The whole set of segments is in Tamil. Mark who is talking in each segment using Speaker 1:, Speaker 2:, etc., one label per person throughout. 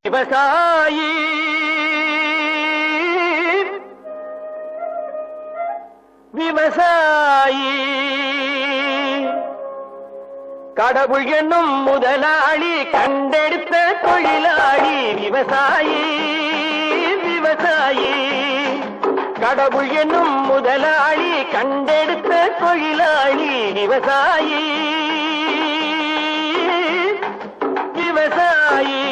Speaker 1: விவசாயி விவசாயி கடவுள் என்னும் முதலாளி கண்டெடுத்த தொழிலாளி விவசாயி விவசாயி கடவுள் என்னும் முதலாளி கண்டெடுத்த தொழிலாளி விவசாயி விவசாயி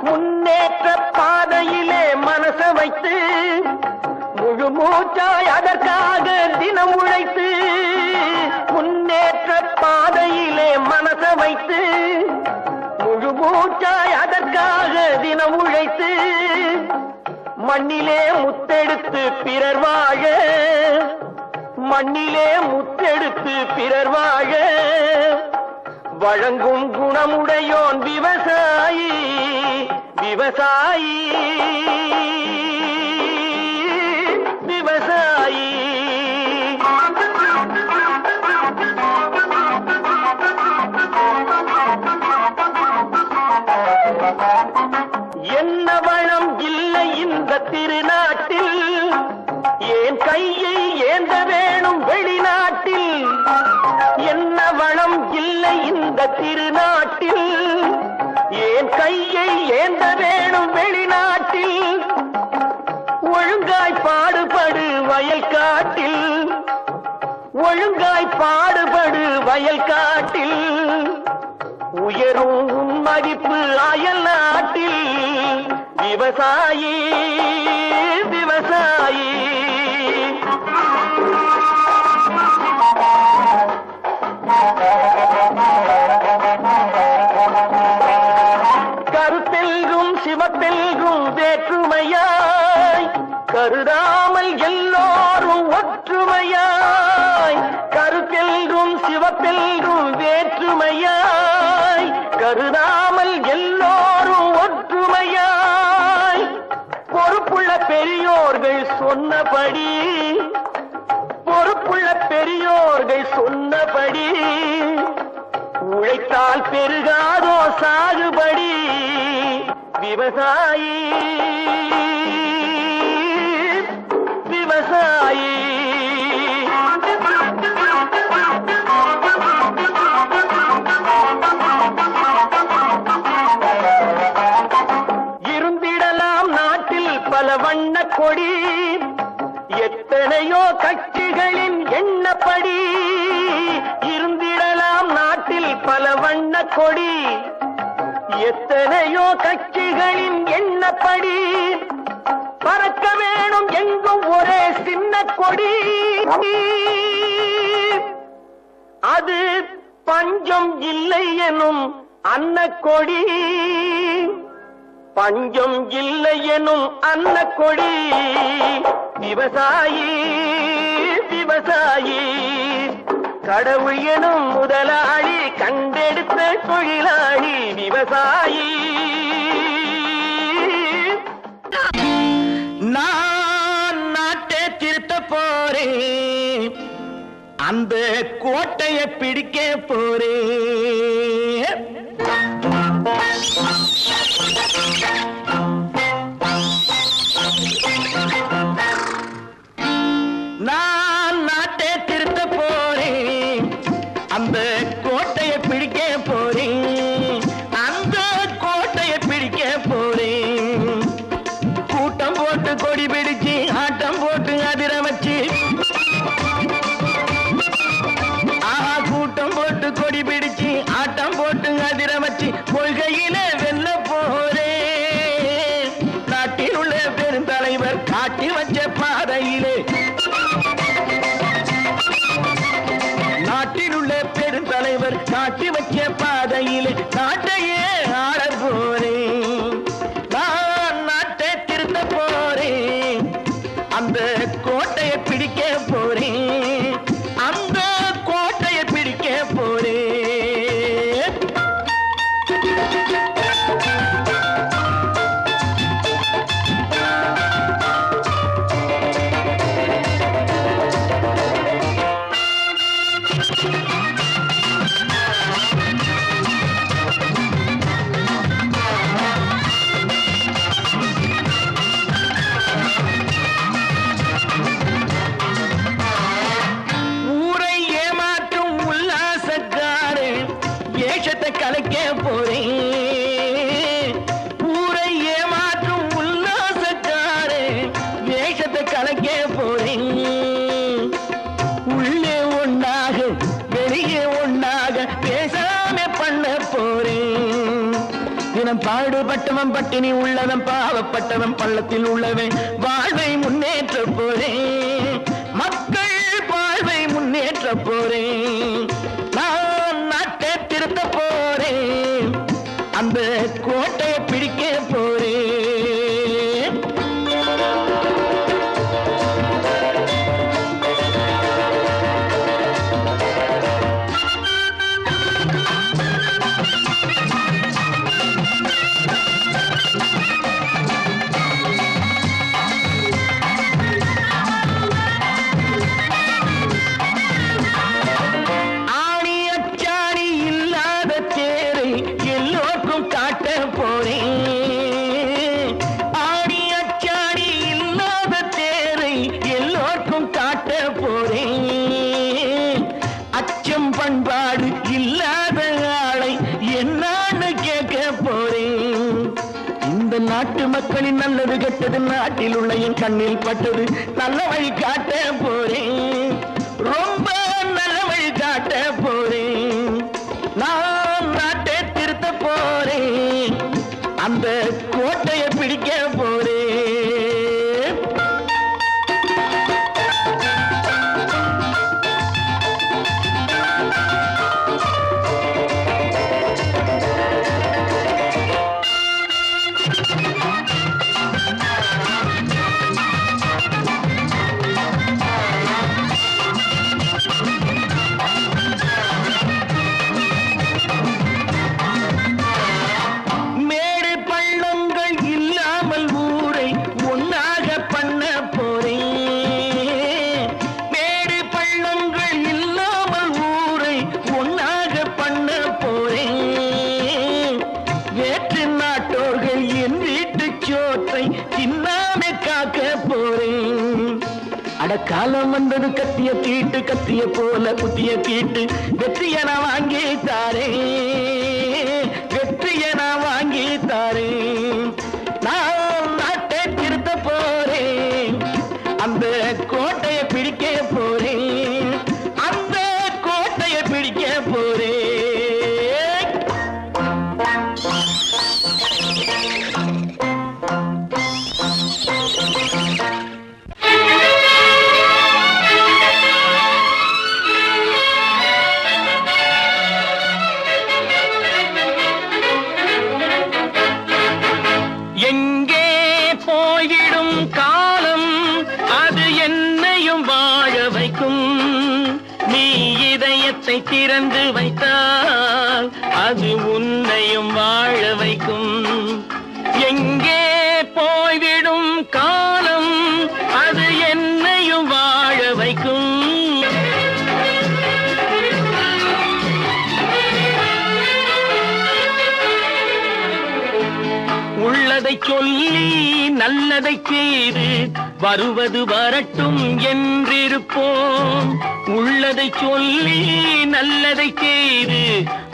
Speaker 1: முன்னேற்ற பாதையிலே மனச வைத்து முழு மூச்சாய் அதற்காக தினம் உழைத்து முன்னேற்ற பாதையிலே மனச வைத்து முழு மூச்சாய் அதற்காக தினம் உழைத்து மண்ணிலே முத்தெடுத்து பிறர் வாழ மண்ணிலே முத்தெடுத்து பிறர் வாழ வழங்கும் குணமுடையோன் விவசாயி விவசாயி விவசாயி என்ன வளம் இல்லை இந்த திருநாட்டில் ஏன் கையை ஏந்த வேணும் வெளிநாட்டில் என்ன வளம் இல்லை இந்த திருநாட்டில் ஏன் கையை ஏந்த வேணும் வெளிநாட்டில் ஒழுங்காய் பாடுபடு வயல் காட்டில் ஒழுங்காய் பாடுபடு வயல் காட்டில் உயரும் உன் மதிப்பு அயல் நாட்டில் விவசாயி விவசாயி கருத்தெல்கும் சிவத்தெல்கும் வேற்றுமையாய் கருதாமல் எல்லோரும் ஒற்றுமையாய் கருத்தெல்கும் சிவத்தெல்கும் வேற்றுமையாய் கருதாமல் எல்லோரும் ஒற்றுமையாய் பொறுப்புள்ள பெரியோர்கள் சொன்னபடி பொறுப்புள்ள பெரியோர்கள் சொன்னபடி உழைத்தால் பெருகாதோ சாகுபடி விவசாயி விவசாயி இருந்திடலாம் நாட்டில் பல வண்ண கொடி எத்தனையோ கட்சிகளின் எண்ணப்படி இருந்திடலாம் நாட்டில் பல வண்ண கொடி எத்தனையோ கட்சிகளின் எண்ணப்படி பறக்க வேணும் எங்கும் ஒரே சின்ன கொடி அது பஞ்சம் இல்லை எனும் அன்னக்கொடி பஞ்சம் இல்லை எனும் அன்னக்கொடி விவசாயி விவசாயி கடவுள் எனும் முதலாளி கண்டெடுத்த தொழிலாளி விவசாயி நான் நாட்டை திருத்த போறேன் அந்த கோட்டையை பிடிக்க போறேன் நான் நாட்டை திருத்த போறேன் அந்த கோட்டையை பிடிக்க போறேன் அந்த கோட்டையை பிடிக்க போறேன் கூட்டம் போட்டு கொடி பிடிச்சு ஆட்டம் போட்டு அதிர வச்சு கூட்டம் போட்டு கொடி பிடிச்சு ஆட்டம் போட்டு அதிர வச்சு கொள்கையில வெல்ல போறேன் நாட்டில் உள்ள பெருந்தலைவர் காட்டி வச்ச பாதையிலே நாட்டில் உள்ள பெருந்தலைவர் காட்டி வச்ச பாதையிலே நாட்டையே ஆள போறேன் நான் நாட்டை திருத்த போறேன் அந்த கோட்டையை பிடிக்க போறேன் அந்த கோட்டையை பிடிக்க போறேன் வேஷத்தை கலைக்க போறேன். ஊரை ஏமாற்றும் உல்லாசக்காரே வேஷத்தை கலைக்க போறேன். உள்ளே ஒண்ணாக வெளியே ஒண்ணாக பேசாம பண்ண போறேன். தினம் பாடுபட்டவன் பட்டினி உள்ளவன் பாவப்பட்டவன் பள்ளத்தில் உள்ளவன் வாழ்வை முன்னேற்ற போறேன். மக்கள் வாழ்வை முன்னேற்ற போறேன். நான் நாட்டை திருத்த போறேன். அந்த கோட்டையை பிடிக்க போறேன். பண்பாடு இல்லாத ஆளை என்னான்னு கேட்க போறேன். இந்த நாட்டு மக்களின் நல்லது கெட்டது நாட்டில் உள்ள என் கண்ணில் பட்டது நல்ல வழி காட்ட போறேன். ரொம்ப நல்ல வழி காட்ட போறேன். நான் நாட்டை திருத்த போறேன். அந்த கோட்டையை பிடிக்க போறேன். காலம் வந்தது கத்திய தீட்டு கத்திய போல குத்திய தீட்டு வெற்றிய நான் வாங்கி தாரே. வெற்றிய நான் வாங்கி தாரே. நான் நாட்டை திருத்த போறேன். அந்த கோட்டையை பிடிக்க போறேன். அந்த கோட்டையை பிடிக்க போறேன். திறந்து வைத்தால் அது உன்னையும் வாழ வைக்கும். எங்கே போய்விடும் காலம் அது என்னையும் வாழ வைக்கும். உள்ளதை சொல்லி நல்லதை செய்து வருவது வரட்டும் என்றிருப்போம். உள்ளதை சொல்லி நல்லதை செய்து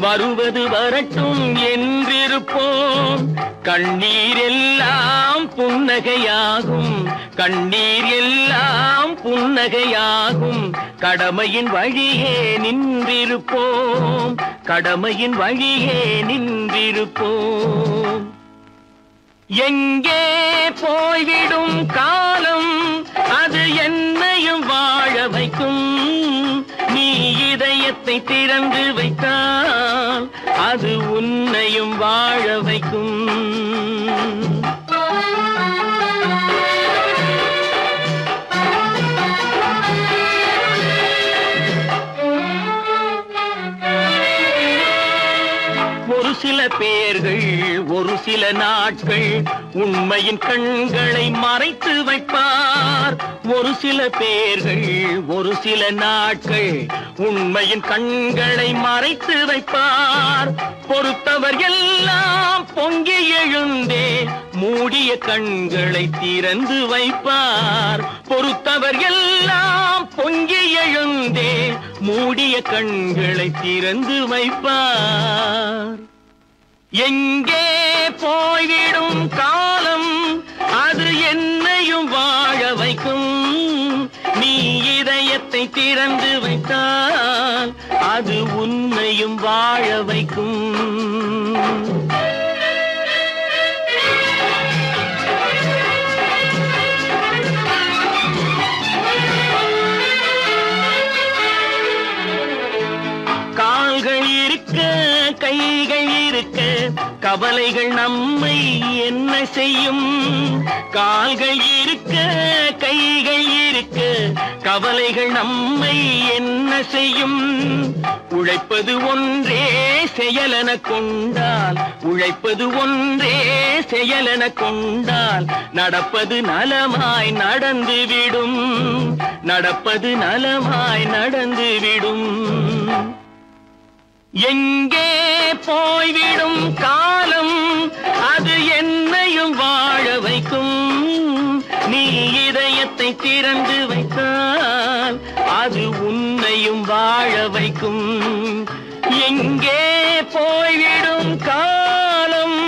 Speaker 1: வருவது வரட்டும் என்றிருப்போம். கண்ணீர் எல்லாம் புன்னகையாகும். கண்ணீர் எல்லாம் புன்னகையாகும். கடமையின் வழியே நின்றிருப்போம். கடமையின் வழியே நின்றிருப்போம். எங்கே போய்விடும் காலம் அது என்னையும் வாழ வைக்கும். நீ இதயத்தை திறந்து வைத்தால் அது உன்னையும் வாழ வைக்கும். ஒரு சில பேர்கள் ஒரு சில நாட்கள் உண்மையின் கண்களை மறைத்து வைப்பார். ஒரு சில பேர்கள் ஒரு சில நாட்கள் உண்மையின் கண்களை மறைத்து வைப்பார். பொறுத்தவர் எல்லாம் பொங்கி எழுந்தே மூடிய கண்களை திறந்து வைப்பார். பொறுத்தவர் எல்லாம் பொங்கி எழுந்தே மூடிய கண்களை திறந்து வைப்பார். எங்கே போய்விடும் காலம் அது என்னையும் வாழ வைக்கும். நீ இதயத்தை திறந்து வைத்தால் அது உன்னையும் வாழ வைக்கும். கால்கள் இருக்க கைகள் இருக்க கவலைகள் நம்மை என்ன செய்யும். கால்கள் இருக்க கைகள் இருக்க கவலைகள் நம்மை என்ன செய்யும். உழைப்பது ஒன்றே செயலென கொண்டால் உழைப்பது ஒன்றே செயலென கொண்டால் நடப்பது நலமாய் நடந்துவிடும். நடப்பது நலமாய் நடந்துவிடும். எங்கே போய்விடும் காலம் அது என்னையும் வாழ வைக்கும். நீ இதயத்தை திறந்து வைத்தால் அது உன்னையும் வாழ வைக்கும். எங்கே போய்விடும் காலம்.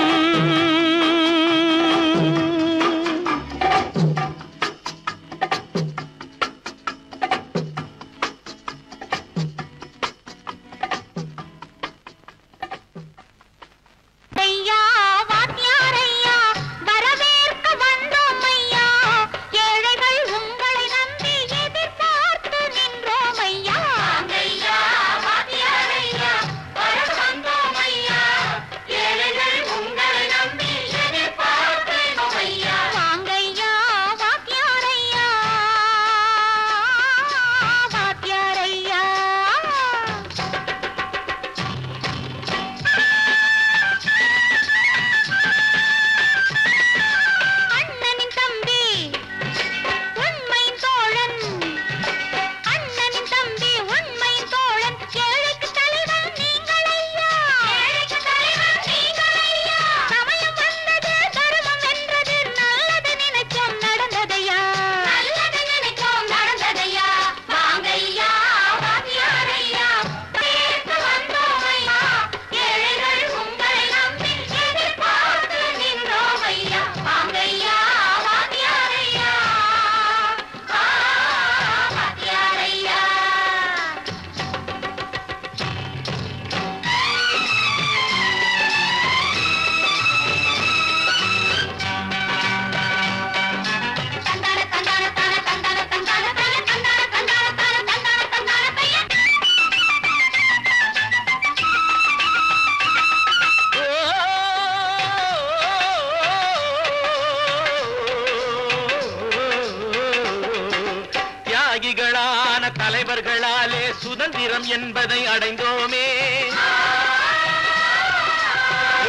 Speaker 1: தியாகிகளான தலைவர்களாலே சுதந்திரம் என்பதை அடைந்தோமே.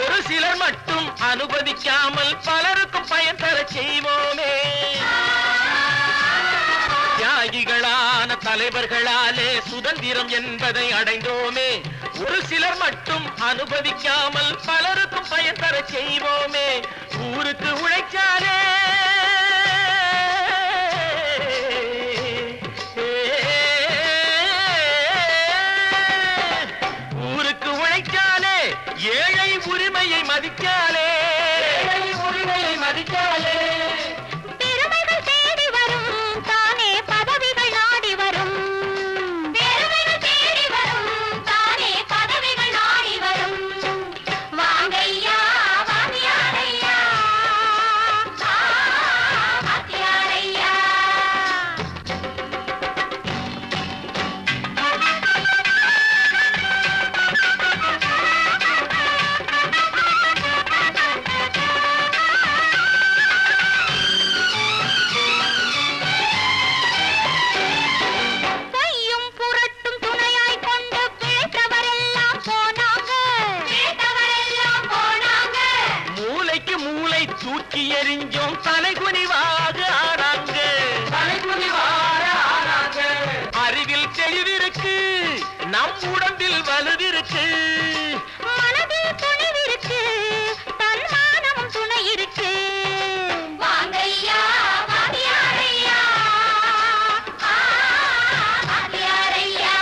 Speaker 1: ஒரு சிலர் மட்டும் அனுமதிக்காமல் பலருக்கும் பயன் தர செய்வோமே. தியாகிகளான தலைவர்களாலே சுதந்திரம் என்பதை அடைந்தோமே. ஒரு சிலர் மட்டும் அனுமதிக்காமல் பலருக்கும் பயன் தர செய்வோமே. ஊருக்கு உழைச்சாலே ஏழை உரிமையை மதிக்காலே. உரிமையை மதிக்காலே.
Speaker 2: பெருமைகள் தேடி வரும் தானே பதவிகள் நாடி வரும். பெருமைகள் தேடி வரும் தானே பதவிகள் நாடி வரும். வாங்கையா வாத்தியாரையா வாத்தியாரையா.
Speaker 1: தூக்கி எறிஞ்சோம் தலைகுனிவாக ஆனாங்க. அறிவில் தெளிவிருக்கு நம் உடம்பில் வலுவிருக்கு.
Speaker 2: மனதில் துணிவிருக்கு தன்மானமும் துணை இருக்கு. வாங்கையா வாத்தியாரையா வாத்தியாரையா.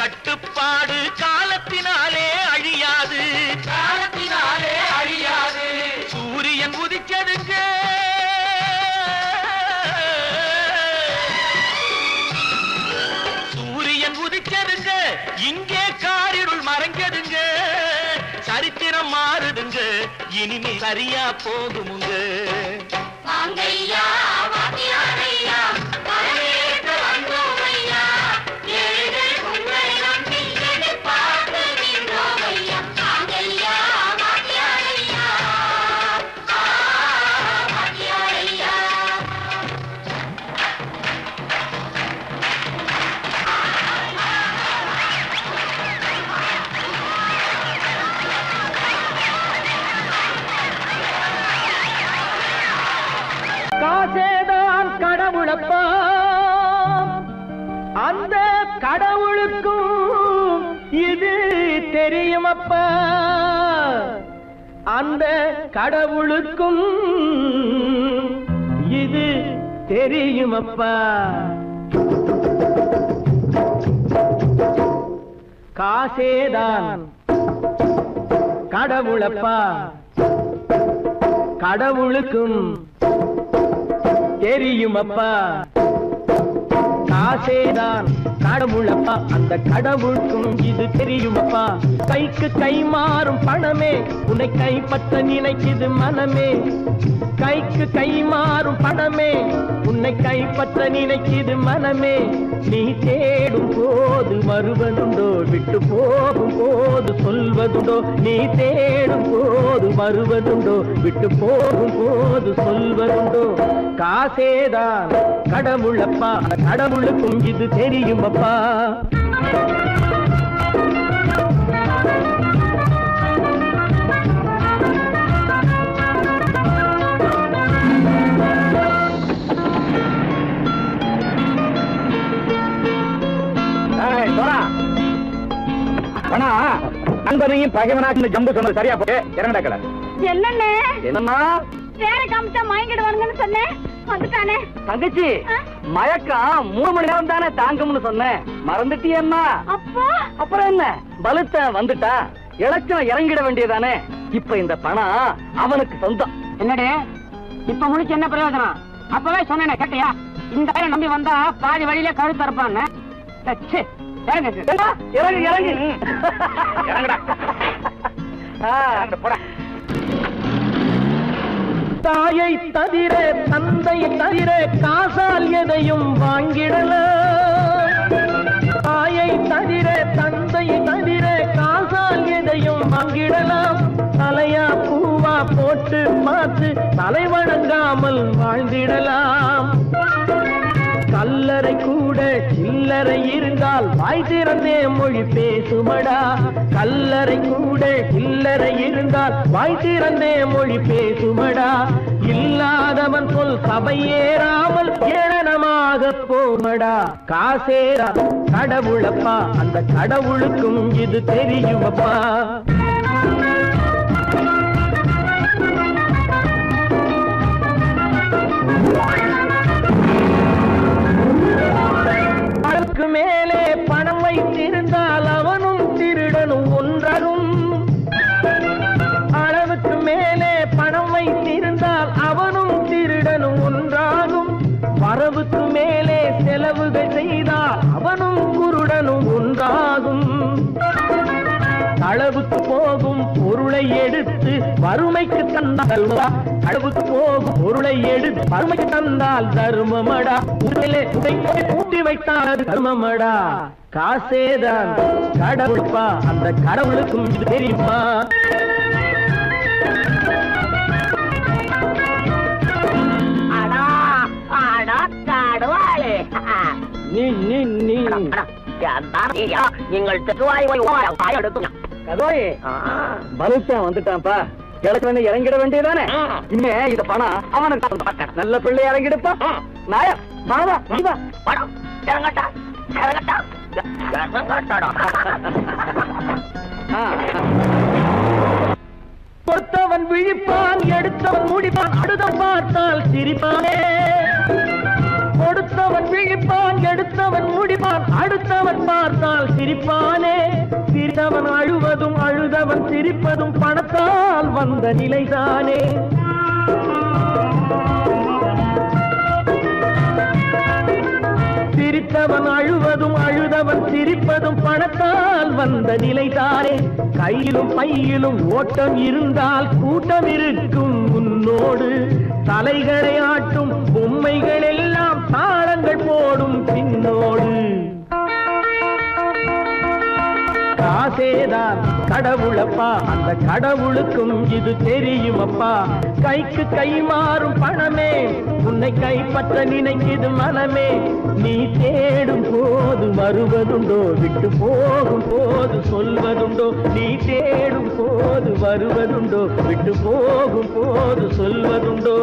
Speaker 1: கட்டுப்பாடு காலத்தினாலே அழியாது, காலத்தினாலே அழியாது. சூரியன் உதிச்சதுங்க, சூரியன் உதிச்சதுங்க, இங்கே காரிருள் மறைஞ்சதுங்க. சரித்திரம் மாறுதுங்க, இனிமே சரியா போகுமுங்க. காசேதான் கடவுளப்பா, அந்த கடவுளுக்கும் இது தெரியுமப்பா, அந்த கடவுளுக்கும் இது தெரியுமப்பா. காசேதான் கடவுளப்பா, கடவுளுக்கும் தெரியுமப்பா. காசேதான் கடவுளப்பா, அந்த கடவுளுக்கும் இது தெரியுமப்பா. கைக்கு கை மாறும் பணமே உன்னை கைப்பற்ற நினைக்குது மனமே. கைக்கு கை மாறும் பணமே உன்னை கைப்பற்ற நினைக்குது மனமே. நீ தேடும் போது வருவதுண்டோ, விட்டு போகும் போது சொல்வதுண்டோ. நீ தேடும் போது வருவதுண்டோ, விட்டு போகும் போது சொல்வதுண்டோ. காசேதான் கடவுளப்பா, கடவுளுக்கும் இது தெரியுமப்பா. நண்பனையும் பகைவனாக்கு ஜம்பு சொன்னது சரியா போய் இறங்கடா கடை.
Speaker 2: என்னண்ணே
Speaker 1: என்னம்மா
Speaker 2: வேற காமிச்சா மயங்கிடுவானுங்கன்னு சொன்னேன், வந்துட்டானே.
Speaker 3: தங்கச்சி மயக்கம் 3 மணி நேரம் தானே தாங்கும்னு சொன்னேன், மறந்துட்டியம்மா?
Speaker 2: அப்போ
Speaker 3: அப்புறம் என்ன, பலுத்த வந்துட்டா இலச்சம் இறங்கிட வேண்டியதானே. இப்ப இந்த பணம் அவனுக்கு சொந்தம்.
Speaker 4: என்னடே இப்ப முடிச்சு என்ன பிரயோஜனம்? அப்பவே சொன்னேன் கேட்டியா? இந்த வேலை நம்பி வந்தா பாதி வழியில கழுத்து இருப்பான்னு.
Speaker 3: இறங்கு இறங்கு
Speaker 1: இறங்கடா. போடா.
Speaker 3: தாயை தவிர தந்தை தவிர காசால் எதையும் வாங்கிடலாம். தாயை தவிர தந்தை தவிர காசால் எதையும் வாங்கிடலாம். தலையா பூவா போட்டு பார்த்து தலை வணங்காமல் வாழ்ந்திடலாம். கல்லறை கூட சில்லறை இருந்தால் வாய் திறந்தே மொழி பேசுமடா. கல்லறை கூட சில்லறை இருந்தால் வாய் திறந்தே மொழி பேசுமடா. இல்லாதவன் சொல் சபையேறாமல் ஏளனமாக போமடா. காசேரா கடவுளப்பா, அந்த கடவுளுக்கும் இது தெரியுமப்பா. அளவுக்கு மேலே பணம் வைத்திருந்தால் அவனும் திருடனும் ஒன்றாகும். அளவுக்கு மேலே பணம் வைத்திருந்தால் அவனும் திருடனும் ஒன்றாகும். வரவுக்கு மேலே செலவுகள் செய்தால் அவனும் குருடனும் ஒன்றாகும். அளவுக்கு போகும் பொருளை எடுத்து வறுமைக்கு தந்தால் அளவுக்கு போகும் பொருளை எடுத்து வறுமைக்கு தந்தால் தர்மமடா. பூட்டி வைத்தால் தர்மமடா. காசேதான் கடவுள்பா, அந்த கடவுளுக்கும் இது தெரியுமா? வந்துட்டான்ப்பா, கிழக்கு இறங்கிட வேண்டியதானே. இனிமே இந்த பணம் அவனுக்கு நல்ல பிள்ளை இறங்கிடுப்பா. நாயா பொறுத்தவன் விழிப்பான், எடுத்தவன் முடிப்பான், அடுத்த பார்த்தால் சிரிப்பானே. கொடுத்தவன் விழிப்பான், எடுத்தவன் முடிப்பான், அடுத்தவன் பார்த்தான்
Speaker 1: பணத்தால் சிரிப்பானே, சிரித்தவன் அழுவதும் அழுதவன் சிரிப்பதும் பணத்தால் வந்த நிலைதானே. சிரித்தவன் அழுவதும் அழுதவன் சிரிப்பதும் பணத்தால் வந்த நிலைதானே. கையிலும் பையிலும் ஓட்டம் இருந்தால் கூட்டம் இருக்கும் உன்னோடு. தலைகளை ஆட்டும் பொம்மைகள் எல்லாம் தாளங்கள் போடும் பின்னோடு. காசேதான் கடவுளப்பா, அந்த கடவுளுக்கும் இது தெரியுமப்பா. கைக்கு கை மாறும் பணமே உன்னை கைப்பற்ற நினைக்குது மனமே. நீ தேடும் போது வருவதுண்டோ, விட்டு போகும் போது சொல்வதுண்டோ. நீ தேடும் போது வருவதுண்டோ, விட்டு போகும் போது சொல்வதுண்டோ.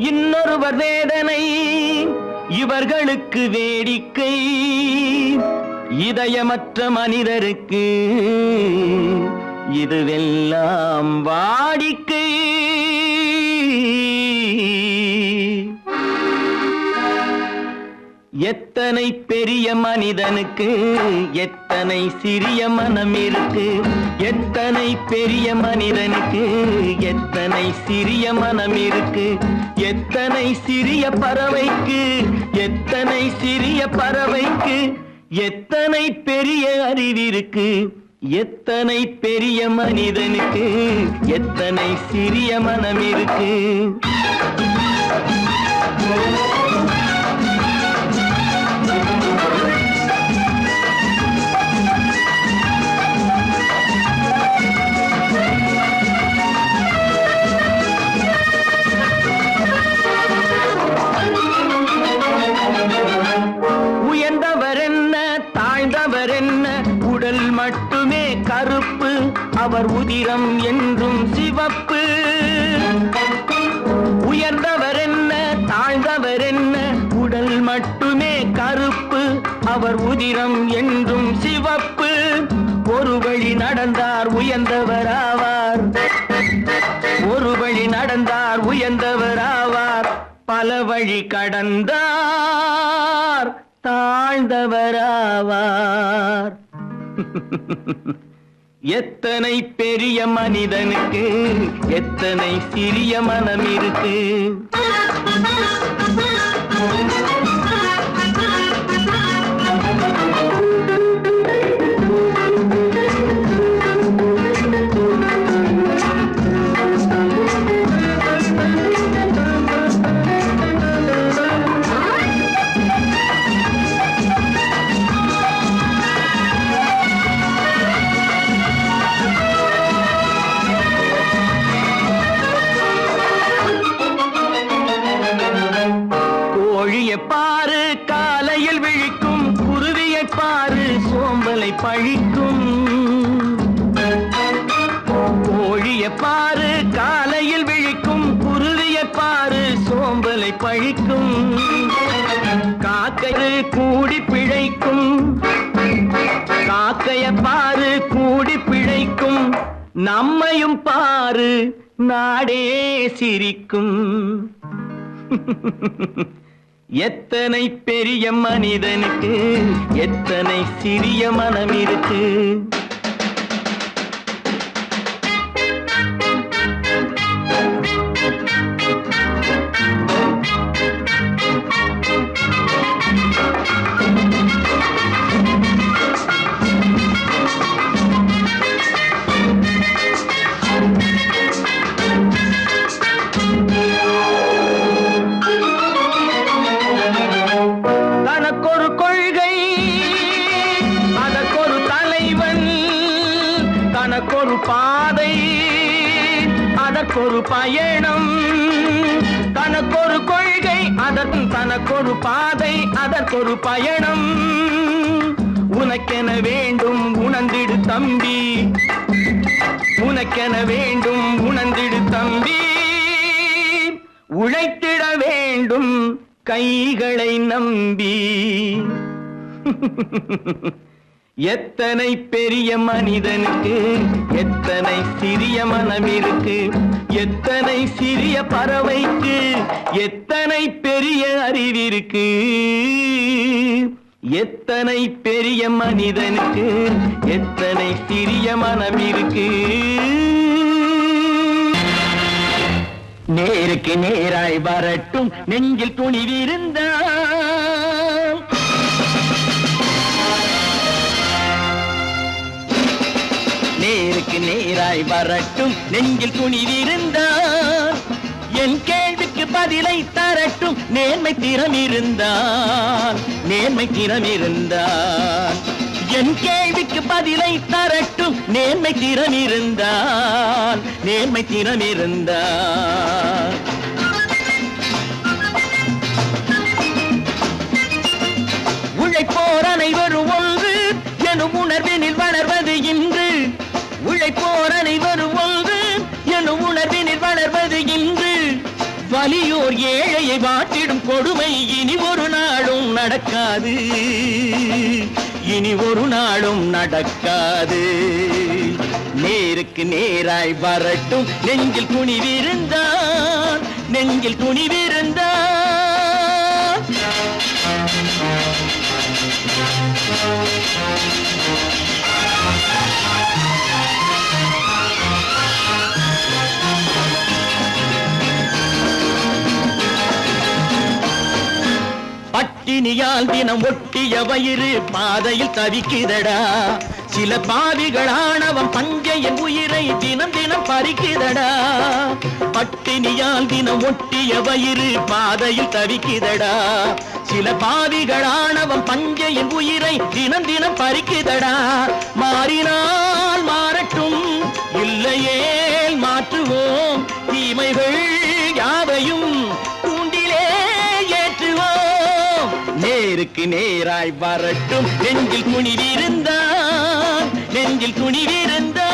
Speaker 1: இன்னொருவர் வேதனை இவர்களுக்கு வேடிக்கை, இதயமற்ற மனிதருக்கு இதுவெல்லாம் வாடிக்கை. எத்தனை பெரிய மனிதனுக்கு எத்தனை சிறிய மனம் இருக்கு. எத்தனை பெரிய மனிதனுக்கு எத்தனை சிறிய மனம் இருக்கு. எத்தனை சிறிய பறவைக்கு எத்தனை சிறிய பறவைக்கு எத்தனை பெரிய அறிவிருக்கு. எத்தனை பெரிய மனிதனுக்கு எத்தனை சிறிய மனம் இருக்கு. உடல் மட்டுமே கருப்பு, அவர் உதிரம் என்றும் சிவப்பு. உயர்ந்தவர் என்ன தாழ்ந்தவர் என்ன, உடல் மட்டுமே கருப்பு, அவர் உதிரம் என்றும் சிவப்பு. ஒரு வழி நடந்தார் உயர்ந்தவர் ஆவார், ஒரு வழி நடந்தார் உயர்ந்தவர் ஆவார். பல வழி கடந்தார் தாழ்ந்தவராவார். எத்தனை பெரிய மனிதனுக்கு எத்தனை சிறிய மனம் இருக்கு. பாரு காலையில் விழிக்கும் குருவியை பாரு சோம்பலை பழிக்கும். கோழியை பாரு காலையில் விழிக்கும் குருவியை பாரு சோம்பலை பழிக்கும். காக்கை கூடி பிழைக்கும், காக்கைய பாரு கூடி பிழைக்கும். நம்மையும் பாரு நாடே சிரிக்கும். எத்தனை பெரிய மனிதனுக்கு எத்தனை சிறிய மனம் இருக்கு. தனக்கொரு பாதை அதற்கொரு பயணம். தனக்கொரு கொள்கை அதற்கும் தனக்கொரு பாதை அதற்கொரு பயணம். உனக்கென வேண்டும் உணர்ந்திடு தம்பி, உனக்கென வேண்டும் உணர்ந்திடு தம்பி. உழைத்திட வேண்டும் வேண்டும் கைகளை நம்பி. எத்தனை பெரிய மனிதனுக்கு எத்தனை சிறிய மனம் இருக்கு, எத்தனை சிறிய பறவைக்கு எத்தனை பெரிய அறிவிருக்கு. எத்தனை பெரிய மனிதனுக்கு எத்தனை சிறிய மனம் இருக்கு. நேருக்கு நேராய் வரட்டும் நெஞ்சில் துணிவிருந்தால், நேருக்கு நேராய் வரட்டும் நெஞ்சில் துணிவிருந்தால், என் கேள்விக்கு பதிலை தரட்டும் நேர்மை திறம் இருந்தால், நேர்மை திறம் இருந்தால். என் கேள்விக்கு பதிலை தரட்டும் நேர்மை திறம் இருந்தால், நேர்மை திறம் இருந்தால். உழைப்போர் அனைவரும் ஒன்று எனும் உணர்வினில் வளர்வது இன்று. உழைப்போர் அனைவரும் ஒன்று எனும் உணர்வினில் வளர்வது இன்று. வலியோர் ஏழையை வாட்டிடும் கொடுமை இனி ஒரு நாளும் நடக்காது, இனி ஒரு நாளும் நடக்காது. நேருக்கு நேராய் வரட்டும் நெஞ்சில் துணிவிருந்தால், நெஞ்சில் துணிவிருந்தால். பட்டினியால் தினம் ஒட்டிய வயிறு பாதையில் தவிக்குதடா. சில பாவிகள் ஆணவம் பஞ்சையின் உயிரை தினம் தினம் பறிக்குதடா. பட்டினியால் தினம் ஒட்டிய வயிறு பாதையில் தவிக்குதடா. சில பாவிகள் ஆணவம் பஞ்சையின் உயிரை தினம் தினம் பறிக்குதடா. மாறினால் மாறட்டும் இல்லையே மாற்றுவோம், தீமைகள் யாவையும் தூண்டிலே ஏற்றுவோம். நேருக்கு நேராய் வரட்டும் நெஞ்சில் துணிவிருந்தால், நெஞ்சில் துணிவிருந்தால்.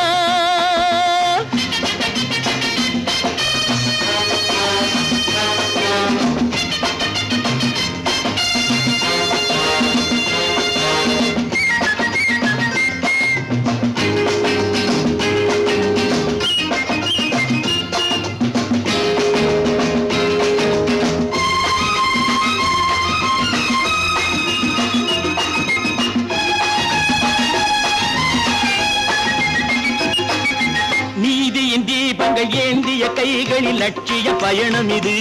Speaker 1: ஏந்திய கைகளில் லட்சிய பயணம் இது.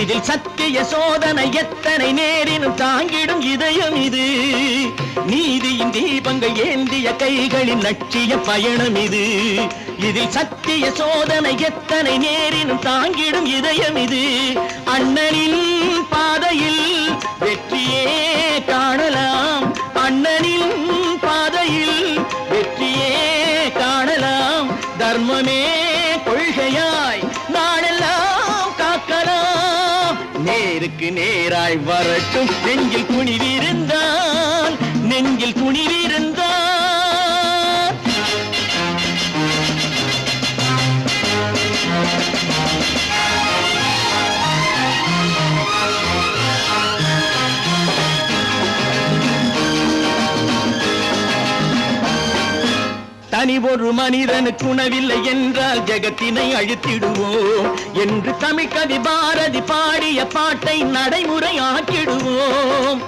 Speaker 1: இதில் சத்திய சோதனை எத்தனை நேரினும் தாங்கிடும் இதயம் இது. நீதியின் தீபங்கள் ஏந்திய கைகளில் லட்சிய பயணம் இது. இதில் சத்திய சோதனை எத்தனை நேரினும் தாங்கிடும் இதயம் இது. அண்ணனின் பாதையில் வெற்றியே காணலாம், அண்ணனின் பாதையில் வெற்றியே காணலாம். தர்மமே கொள்கையாய் நாடெல்லாம் காக்கலாம். நேருக்கு நேராய் வரட்டும் நெஞ்சில் துணிவிருந்தால், நெஞ்சில் துணிவிருந்தால். தனி ஒரு மனிதனுக்கு உணவில்லை என்றால் ஜெகத்தினை அழித்திடுவோம் என்று தமிழ் கவி பாரதி பாடிய பாட்டை நடைமுறை ஆக்கிடுவோம்.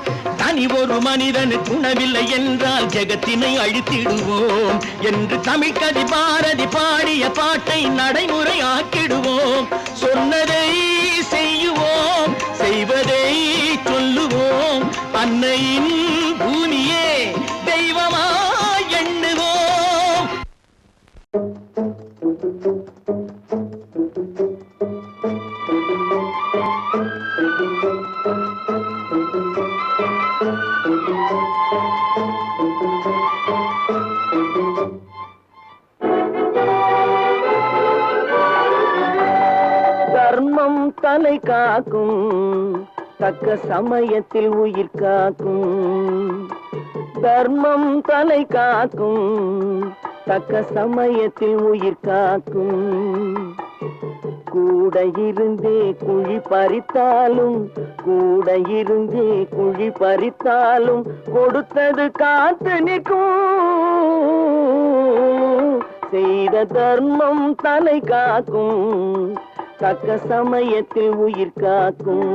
Speaker 1: தனி ஒரு மனிதனுக்கு உணவில்லை என்றால் ஜெகத்தினை அழித்திடுவோம் என்று தமிழ் கவி பாரதி பாடிய பாட்டை நடைமுறை ஆக்கிடுவோம். சொன்னதை செய்யுவோம், செய்வதை சொல்லுவோம். அன்னையின் பூமியே தெய்வமா எண்ணுவோம். தர்மம் தலை காக்கும், தக்க சமயத்தில் உயிர் காக்கும். தர்மம் தலை காக்கும், தக்க சமயத்தில் உயிர் காக்கும். கூட இருந்தே குழி பறித்தாலும் கூட இருந்தே குழி பறித்தாலும் கொடுத்தது காத்து நிற்கும் செய்த தர்மம் தலை காக்கும் தக்க சமயத்தில் உயிர் காக்கும்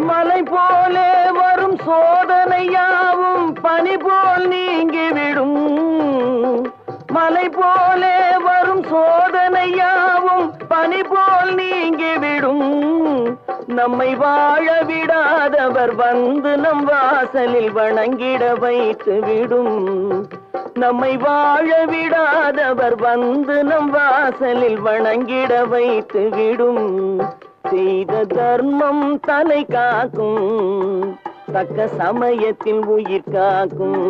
Speaker 1: மலை போலே வரும் சோதனையாவும் பனி போல் நீங்கிவிடும் மலை போலே வரும் சோதனையாவும் பனி போல் நீங்கிவிடும் நம்மை வாழ விடாதவர் வந்து நம் வாசலில் வணங்கிட வைத்து விடும் நம்மை வாழ விடாதவர் வந்து நம் வாசலில் வணங்கிட வைத்து விடும் செய்த தர்மம் தலை காக்கும் தக்க சமயத்தில் உயிர் காக்கும்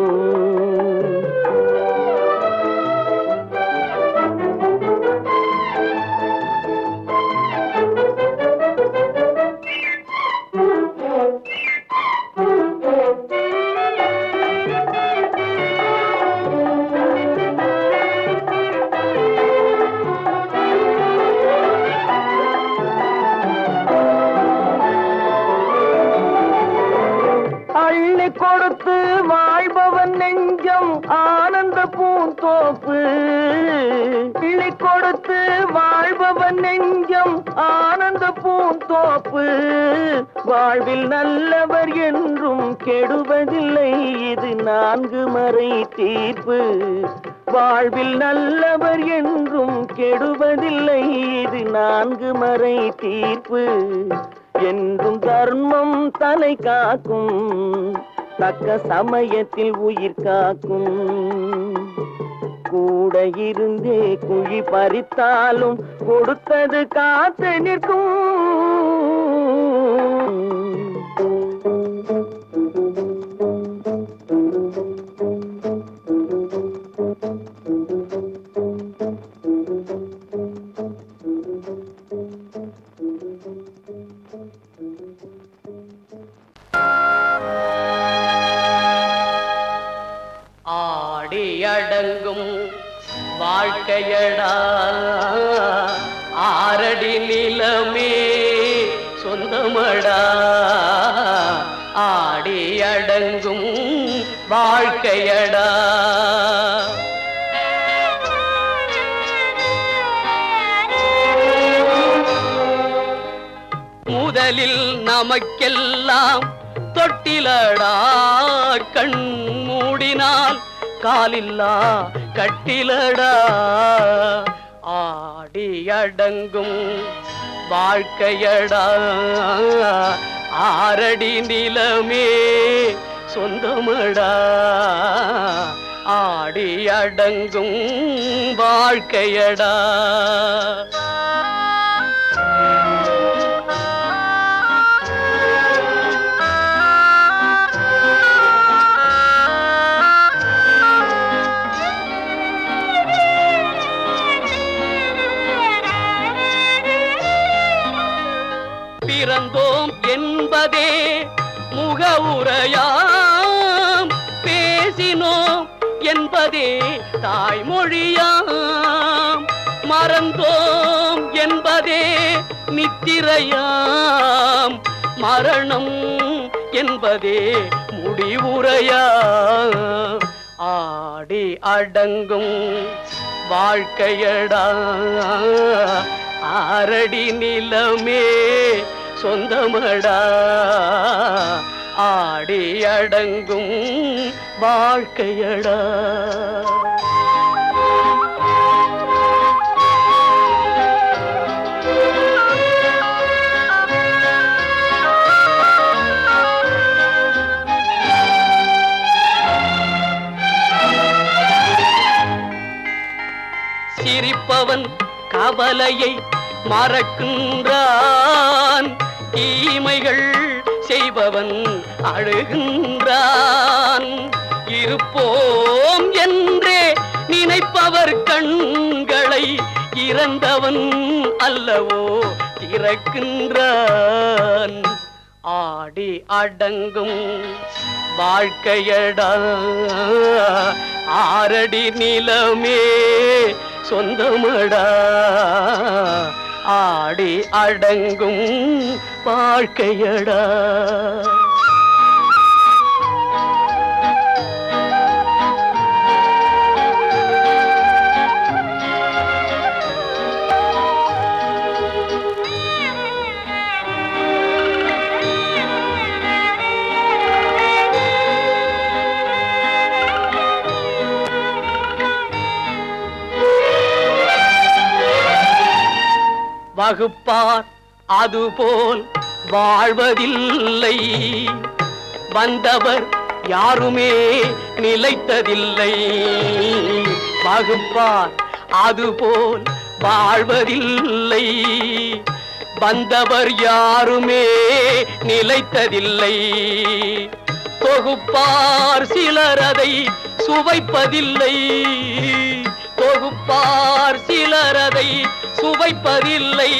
Speaker 1: அள்ளி கொடுத்து வாழ்பவன் நெஞ்சம் ஆனந்த பூந்தோப்பு அள்ளி கொடுத்து வாழ்பவன் நெஞ்சம் ஆனந்த பூந்தோப்பு வாழ்வில் நல்லவர் என்றும் கெடுவதில்லை இது 4 மறை தீர்ப்பு வாழ்வில் நல்லவர் என்றும் கெடுவதில்லை இது 4 மறை தீர்ப்பு என்றும் தர்மம் தலை காக்கும் தக்க சமயத்தில் உயிர் காக்கும் கூட இருந்தே குழி பறித்தாலும் கொடுத்தது காத்து நிற்கும்
Speaker 5: அடங்கும் வாழ்க்கையடா ஆரடி நிலமே சொந்தமடா ஆடி அடங்கும் வாழ்க்கையடா முதலில் நமக்கெல்லாம் தொட்டிலடா கண் மூடினால் காலில்லா கட்டிலடா ஆடி அடங்கும் வாழ்க்கையடா ஆரடி நிலமே சொந்தமடா ஆடி அடங்கும் வாழ்க்கையடா பிறந்தோம் என்பதே முகவுரையாம் பேசினோம் என்பதே தாய்மொழியாம் மறந்தோம் என்பதே நித்திரையாம் மரணம் என்பதே முடிவுரையாம் ஆடி அடங்கும் வாழ்க்கையடா ஆரடி நிலமே சொந்தமடா ஆடி அடங்கும் வாழ்க்கையடா சிரிப்பவன் கவலையை மறக்கின்றான் தீமைகள் செய்பவன் அழுகின்றான். இருப்போம் என்றே நினைப்பவர் கண்களை இறந்தவன் அல்லவோ திறக்கின்றான். ஆடி அடங்கும் வாழ்க்கையடா ஆரடி நிலமே சொந்தமடா. ஆடி அடங்கும் வாழ்க்கையடா. வகுப்பார் அதுபோல் வாழ்வதில்லை. வந்தவர் யாருமே நிலைத்ததில்லை. வகுப்பார் அதுபோல் வாழ்வதில்லை. வந்தவர் யாருமே நிலைத்ததில்லை. தொகுப்பார் சிலர் அதை சுவைப்பதில்லை. தொகுப்பார் சிலர் அதை சுவைப்பதில்லை.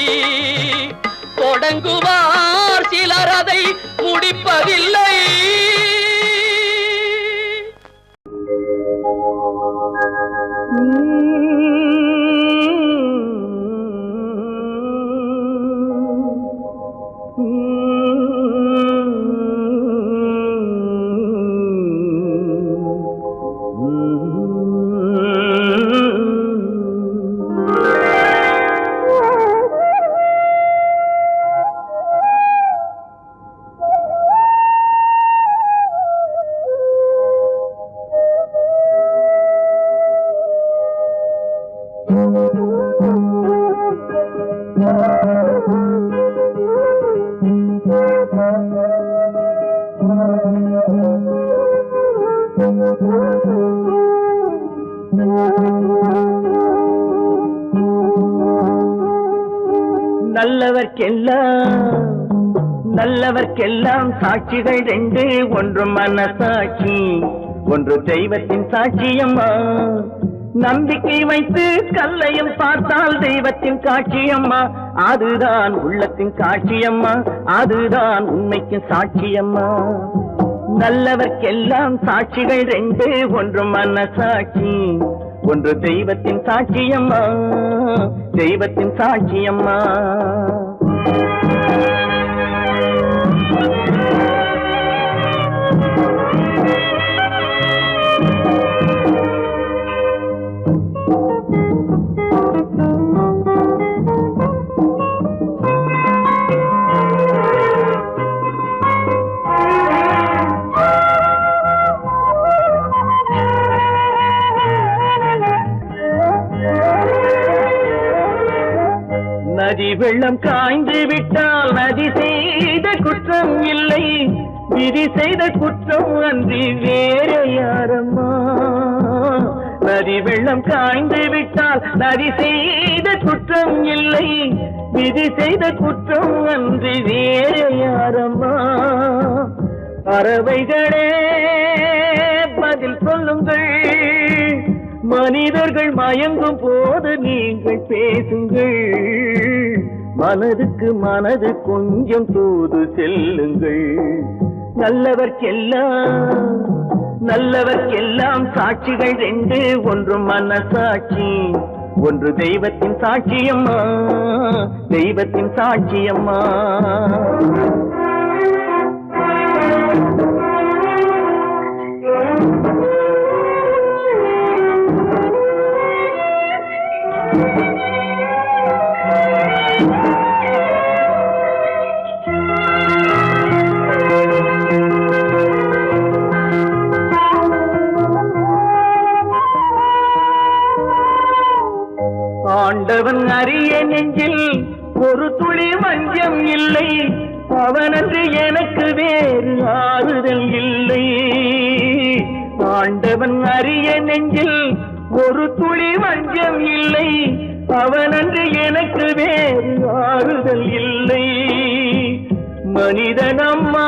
Speaker 5: தொடங்குவார் சிலர் அதை முடிப்பதில்லை.
Speaker 1: நல்லவர்க்கெல்லாம் சாட்சிகள் ரெண்டு. ஒன்று மனசாட்சி, ஒன்று தெய்வத்தின் சாட்சியம்மா. நம்பிக்கை வைத்து கல்லையும் பார்த்தால் தெய்வத்தின் காட்சியம்மா. அதுதான் உள்ளத்தின் காட்சியம்மா. அதுதான் உண்மைக்கு சாட்சியம்மா. நல்லவர்க்கெல்லாம் சாட்சிகள் ரெண்டு. ஒன்று மனசாட்சி, ஒன்று தெய்வத்தின் சாட்சியம்மா. தெய்வத்தின் சாட்சியம்மா. நதி வெள்ளம் காய்ந்து விட்டால் நதி செய்த குற்றம் இல்லை. விதி செய்த குற்றம் அன்றி வேற யாரம்மா. நதி வெள்ளம் காய்ந்து விட்டால் நதி செய்த குற்றம் இல்லை. விதி செய்த குற்றம் அன்றி வேற யாரம்மா. பறவைகளே பதில் சொல்லுங்கள். மனிதர்கள் மயங்கும் போது நீங்கள் பேசுங்கள். மனதுக்கு மனது கொஞ்சம் தூது செல்லுங்கள். நல்லவர்க்கெல்லாம் சாட்சிகள் ரெண்டு. ஒன்று மனசாட்சி, ஒன்று தெய்வத்தின் சாட்சியம்மா. தெய்வத்தின் சாட்சியம்மா. ஆண்டவன் அறிய நெஞ்சில் ஒரு துளி வஞ்சம் இல்லை. அவனன்று எனக்கு வேறு ஆறுதல் இல்லை. ஆண்டவன் அறிய நெஞ்சில் ஒரு துளி வஞ்சம் இல்லை. அவனன்று எனக்கு வேறு ஆறுதல் இல்லை. மனிதனம்மா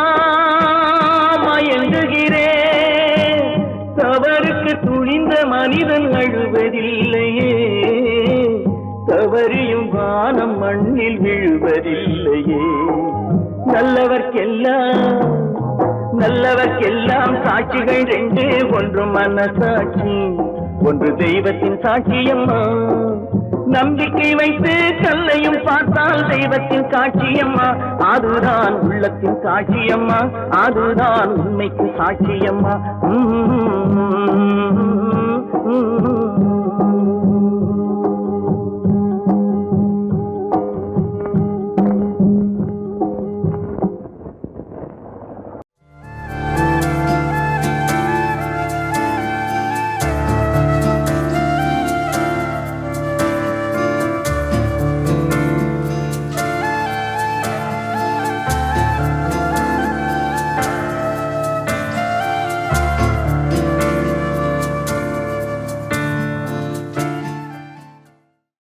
Speaker 1: மயங்குகிறேன், தவறுக்கு துணிந்த மனிதன் அழுவதில்லையே, தவறியும் வானம் மண்ணில் விழுவதில்லையே. நல்லவர்க்கெல்லாம் சாட்சிகள் ரெண்டு, ஒன்று மனசாட்சி, ஒன்று தெய்வத்தின் சாட்சியம்மா. நம்பிக்கை வைத்து கல்லையும் பார்த்தால் தெய்வத்தின் சாட்சியம்மா, அதுதான் உள்ளத்தின் சாட்சியம்மா, அதுதான் உண்மைக்கு சாட்சியம்மா.